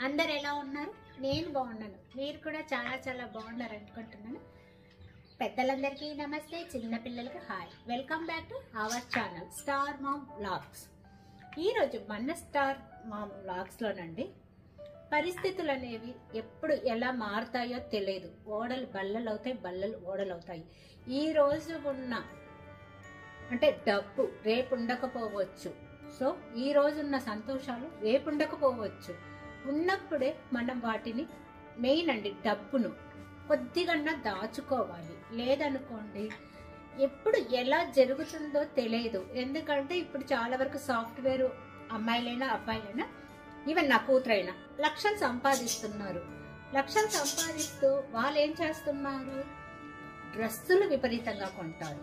అందరు ఎలా ఉన్నారు? నేను బాగున్నాను. మీరు కూడా చాలా చాలా బాగున్నారు అనుకుంటున్నాను. పెద్దలందరికీ నమస్తే, చిన్నపిల్లలకి hi. Welcome back to our channel star ma'am vlogs. ఈరోజు మన స్టార్ మామ్ వ్లాగ్స్లోనండి పరిస్థితులు అనేవి ఎప్పుడు ఎలా మారుతాయో తెలియదు. ఓడలు బల్లలు అవుతాయి, బల్లలు ఓడలు అవుతాయి. ఈ రోజు ఉన్న అంటే డబ్బు రేపు ఉండకపోవచ్చు. సో ఈ రోజున్న సంతోషాలు రేపు ఉండకపోవచ్చు. ఉన్నప్పుడే మనం వాటిని మెయిన్ అండి డబ్బును కొద్దిగా దాచుకోవాలి. లేదనుకోండి ఎప్పుడు ఎలా జరుగుతుందో తెలియదు. ఎందుకంటే ఇప్పుడు చాలా వరకు సాఫ్ట్వేర్ అమ్మాయిలైనా అబ్బాయిలైనా ఈవెన్ నా కూతురైనా లక్షలు సంపాదిస్తున్నారు. లక్షలు సంపాదిస్తూ వాళ్ళు ఏం చేస్తున్నారు? డ్రెస్సులు విపరీతంగా కొంటారు.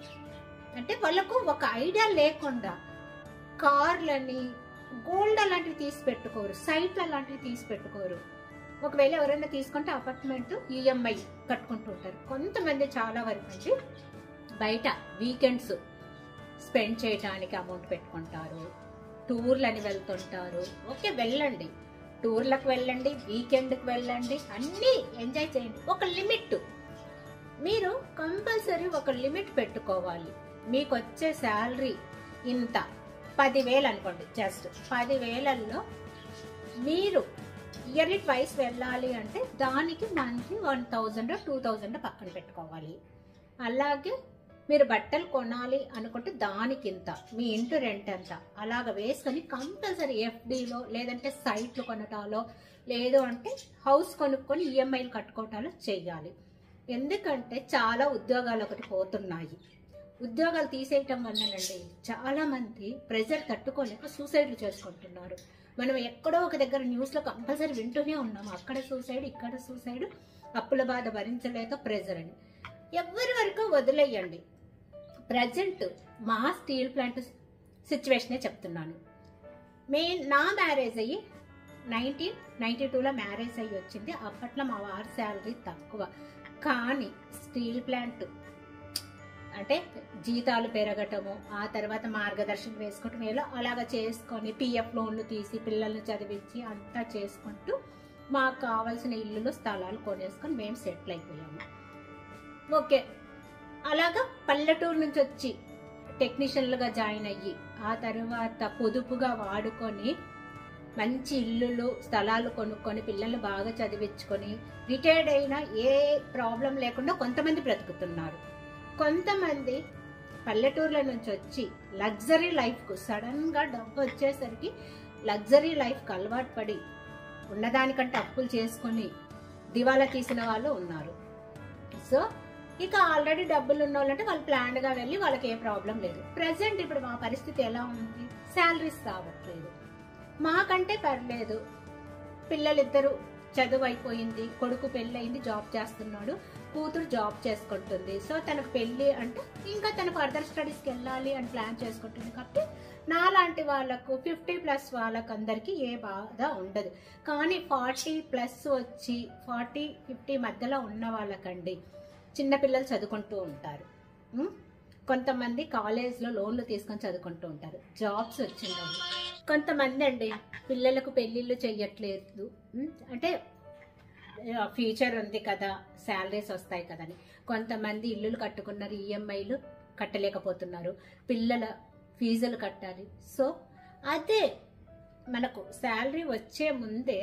అంటే వాళ్ళకు ఒక ఐడియా లేకుండా కార్లని గోల్డ్ అలాంటివి తీసి పెట్టుకోరు, సైట్లు అలాంటివి తీసి పెట్టుకోరు. ఒకవేళ ఎవరైనా తీసుకుంటే అపార్ట్మెంట్ ఈఎంఐ కట్టుకుంటూ ఉంటారు. కొంతమంది చాలా వరకు అండి బయట వీకెండ్స్ స్పెండ్ చేయడానికి అమౌంట్ పెట్టుకుంటారు. టూర్లని వెళ్తుంటారు. ఓకే, వెళ్ళండి, టూర్లకు వెళ్ళండి, వీకెండ్కి వెళ్ళండి, అన్నీ ఎంజాయ్ చేయండి. ఒక లిమిట్, మీరు కంపల్సరీ ఒక లిమిట్ పెట్టుకోవాలి. మీకు వచ్చే శాలరీ ఇంత 10,000 అనుకోండి, జస్ట్ 10,000లో మీరు ఇయర్లీ ట్వైస్ వెళ్ళాలి అంటే దానికి మంత్లీ 1,000 2,000 పక్కన పెట్టుకోవాలి. అలాగే మీరు బట్టలు కొనాలి అనుకుంటే దానికి ఇంత, మీ ఇంటి రెంట్ ఎంత, అలాగ వేసుకొని కంపల్సరీ ఎఫ్డీలో లేదంటే సైట్లు కొనటాలో లేదు అంటే హౌస్ కొనుక్కొని ఈఎంఐలు కట్టుకోవటాలో చెయ్యాలి. ఎందుకంటే చాలా ఉద్యోగాలు ఒకటి పోతున్నాయి. ఉద్యోగాలు తీసేయటం వల్లనండి చాలా మంది ప్రెజర్ తట్టుకోలేక సూసైడ్లు చేసుకుంటున్నారు. మనం ఎక్కడో ఒక దగ్గర న్యూస్లో కంపల్సరీ వింటూనే ఉన్నాము. అక్కడ సూసైడ్, ఇక్కడ సూసైడ్, అప్పుల బాధ భరించలేక ప్రెజర్ అని. ఎవరి వరకు వదిలేయండి. ప్రజెంట్ మా స్టీల్ ప్లాంట్ సిచ్యువేషనే చెప్తున్నాను. నా మ్యారేజ్ అయ్యి 1992లో మ్యారేజ్ అయ్యి వచ్చింది. అప్పట్లో మా వారి శాలరీ తక్కువ. కానీ స్టీల్ ప్లాంట్ అంటే జీతాలు పెరగటము, ఆ తర్వాత మార్గదర్శనం వేసుకోవటం, ఏదో అలాగ చేసుకొని పిఎఫ్ లోన్లు తీసి పిల్లల్ని చదివించి అంతా చేసుకుంటూ మాకు కావాల్సిన ఇల్లులు స్థలాలు కొనేసుకొని మేము సెటిల్ అయిపోయాము. ఓకే, అలాగా పల్లెటూరు నుంచి వచ్చి టెక్నీషియన్లుగా జాయిన్ అయ్యి ఆ తర్వాత పొదుపుగా వాడుకొని మంచి ఇల్లులు స్థలాలు కొనుక్కొని పిల్లల్ని బాగా చదివించుకొని రిటైర్డ్ అయినా ఏ ప్రాబ్లం లేకుండా కొంతమంది బ్రతుకుతున్నారు. కొంతమంది పల్లెటూర్ల నుంచి వచ్చి లగ్జరీ లైఫ్కు సడన్గా డబ్బు వచ్చేసరికి లగ్జరీ లైఫ్కి అలవాటు పడి ఉన్నదానికంటే అప్పులు చేసుకొని దివాలా తీసిన వాళ్ళు ఉన్నారు. సో ఇక ఆల్రెడీ డబ్బులు ఉన్న వాళ్ళంటే వాళ్ళు ప్లాన్గా వెళ్ళి వాళ్ళకి ఏ ప్రాబ్లం లేదు. ప్రజెంట్ ఇప్పుడు మా పరిస్థితి ఎలా ఉంది? శాలరీస్ రావట్లేదు. మాకంటే పర్లేదు, పిల్లలిద్దరూ చదువు అయిపోయింది, కొడుకు పెళ్ళి అయింది, జాబ్ చేస్తున్నాడు, కూతురు జాబ్ చేసుకుంటుంది. సో తనకు పెళ్ళి అంటే ఇంకా తన ఫర్దర్ స్టడీస్కి వెళ్ళాలి అని ప్లాన్ చేసుకుంటుంది. కాబట్టి నాలాంటి వాళ్ళకు 50+ వాళ్ళకు అందరికీ ఏ బాధ ఉండదు. కానీ 40+ వచ్చి 40-50 మధ్యలో ఉన్న వాళ్ళకండి చిన్నపిల్లలు చదువుకుంటూ ఉంటారు. కొంతమంది కాలేజ్లో లోన్లు తీసుకొని చదువుకుంటూ ఉంటారు. జాబ్స్ వచ్చిందండి. కొంతమంది అండి పిల్లలకు పెళ్ళిళ్ళు చెయ్యట్లేదు, అంటే ఫ్యూచర్ ఉంది కదా, శాలరీస్ వస్తాయి కదని. కొంతమంది ఇల్లులు కట్టుకున్నారు, ఈఎంఐలు కట్టలేకపోతున్నారు, పిల్లల ఫీజులు కట్టాలి. సో అదే మనకు శాలరీ వచ్చే ముందే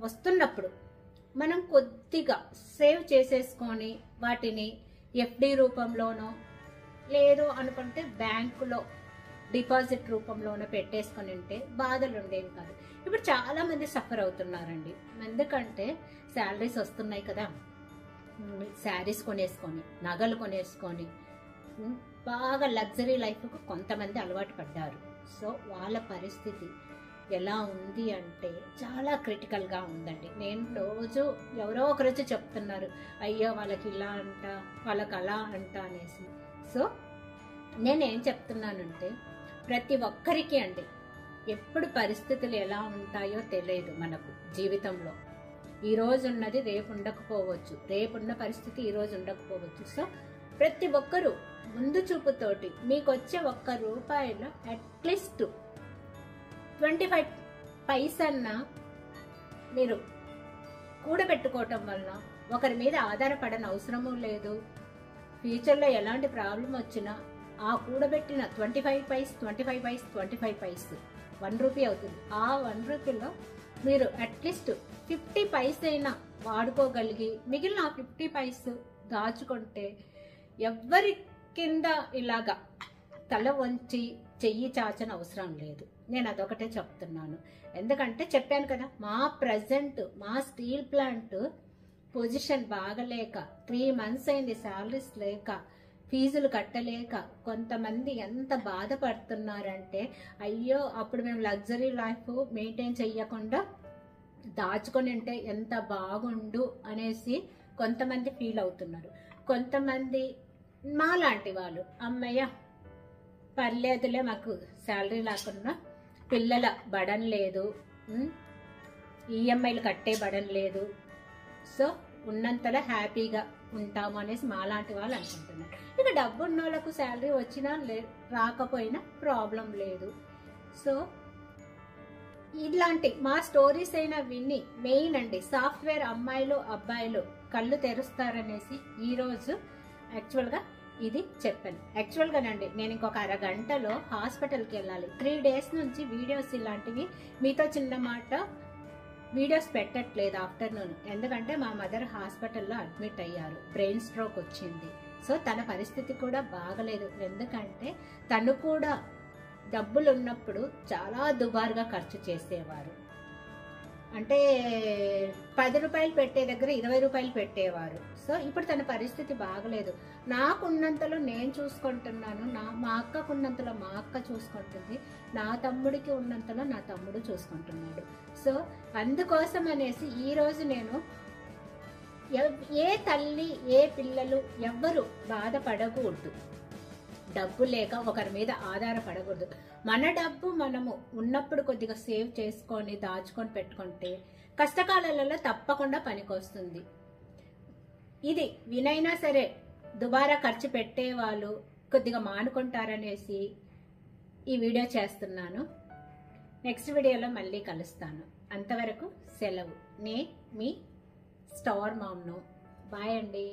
వస్తున్నప్పుడు మనం కొద్దిగా సేవ్ చేసేసుకొని వాటిని ఎఫ్డి రూపంలోనో లేదు అనుకుంటే బ్యాంకులో డిపాజిట్ రూపంలోనో పెట్టేసుకొని ఉంటే బాధలు ఉండేవి కాదు. ఇప్పుడు చాలా మంది సఫర్ అవుతున్నారండి. ఎందుకంటే శాలరీస్ వస్తున్నాయి కదా, శారీస్ కొనేసుకొని నగలు కొనేసుకొని బాగా లగ్జరీ లైఫ్కు కొంతమంది అలవాటు పడ్డారు. సో వాళ్ళ పరిస్థితి ఎలా ఉంది అంటే చాలా క్రిటికల్గా ఉందండి. నేను రోజు ఎవరో ఒకరోజు చెప్తున్నారు, అయ్యో వాళ్ళకి ఇలా అంట, వాళ్ళకి అలా అంట అనేసి. సో నేనేం చెప్తున్నానంటే ప్రతి ఒక్కరికి అండి ఎప్పుడు పరిస్థితులు ఎలా ఉంటాయో తెలియదు మనకు జీవితంలో. ఈ రోజు ఉన్నది రేపు ఉండకపోవచ్చు, రేపున్న పరిస్థితి ఈ రోజు ఉండకపోవచ్చు. సో ప్రతి ఒక్కరూ ముందు చూపుతోటి మీకు వచ్చే ₹1 అట్లీస్ట్ 25 పైసన్నా మీరు కూడబెట్టుకోవటం వలన ఒకరి మీద ఆధారపడని అవసరము లేదు. ఫ్యూచర్లో ఎలాంటి ప్రాబ్లం వచ్చినా ఆ కూడబెట్టిన 25 పైస్ 25 పైస్ 25 పైస్ 1 రూపీ అవుతుంది. ఆ 1 రూపీలో మీరు అట్లీస్ట్ 50 పైస్ అయినా వాడుకోగలిగి మిగిలిన 50 పైస్ దాచుకుంటే ఎవ్వరి కింద ఇలాగా తల వంచి చెయ్యి చాచని అవసరం లేదు. నేను అదొకటే చెప్తున్నాను. ఎందుకంటే చెప్పాను కదా, మా స్టీల్ ప్లాంట్ పొజిషన్ బాగలేక 3 మంత్స్ అయింది, శాలరీస్ లేక, ఫీజులు కట్టలేక కొంతమంది ఎంత బాధపడుతున్నారంటే, అయ్యో అప్పుడు మేము లగ్జరీ లైఫ్ మెయింటైన్ చెయ్యకుండా దాచుకొని ఉంటే ఎంత బాగుండు అనేసి కొంతమంది ఫీల్ అవుతున్నారు. కొంతమంది మాలాంటి వాళ్ళు, అమ్మయ్య పర్లేదులే మాకు శాలరీ లేకున్నా పిల్లల బడన్ లేదు, ఈఎంఐలు కట్టే బడన్ లేదు, సో ఉన్నంతలో హ్యాపీగా ఉంటాము అనేసి మాలాంటి వాళ్ళు అనుకుంటున్నారు. ఇక డబ్బు ఉన్న వాళ్ళకు శాలరీ వచ్చినా రాకపోయినా ప్రాబ్లం లేదు. సో ఇలాంటి మా స్టోరీస్ అయినా విని మెయిన్ అండి సాఫ్ట్వేర్ అమ్మాయిలు అబ్బాయిలు కళ్ళు తెరుస్తారనేసి ఈరోజు యాక్చువల్గా ఇది చెప్పాను. యాక్చువల్గానండి నేను ఇంకొక అరగంటలో హాస్పిటల్కి వెళ్ళాలి. 3 డేస్ నుంచి వీడియోస్ ఇలాంటివి మీతో చిన్న మాట వీడియోస్ పెట్టట్లేదు ఆఫ్టర్నూన్. ఎందుకంటే మా మదర్ హాస్పిటల్లో అడ్మిట్ అయ్యారు, బ్రెయిన్ స్ట్రోక్ వచ్చింది. సో తన పరిస్థితి కూడా బాగలేదు. ఎందుకంటే తను కూడా డబ్బులు ఉన్నప్పుడు చాలా దుబారుగా ఖర్చు చేసేవారు. అంటే 10 రూపాయలు పెట్టే దగ్గర 20 రూపాయలు పెట్టేవారు. సో ఇప్పుడు తన పరిస్థితి బాగలేదు. నాకున్నంతలో నేను చూసుకుంటున్నాను, మా అక్కకు ఉన్నంతలో మా అక్క చూసుకుంటుంది, నా తమ్ముడికి ఉన్నంతలో నా తమ్ముడు చూసుకుంటున్నాడు. సో అందుకోసం అనేసి ఈరోజు నేను ఏ తల్లి ఏ పిల్లలు ఎవ్వరు బాధపడకూడదు, డబ్బు లేక ఒకరి మీద ఆధారపడకూడదు. మన డబ్బు మనము ఉన్నప్పుడు కొద్దిగా సేవ్ చేసుకొని దాచుకొని పెట్టుకుంటే కష్టకాలాలలో తప్పకుండా పనికొస్తుంది. ఇది వినైనా సరే దుబారా ఖర్చు పెట్టే వాళ్ళు కొద్దిగా మానుకుంటారనేసి ఈ వీడియో చేస్తున్నాను. నెక్స్ట్ వీడియోలో మళ్ళీ కలుస్తాను. అంతవరకు సెలవు. మీ స్టార్ మామ్ను. బాయ్ అండి.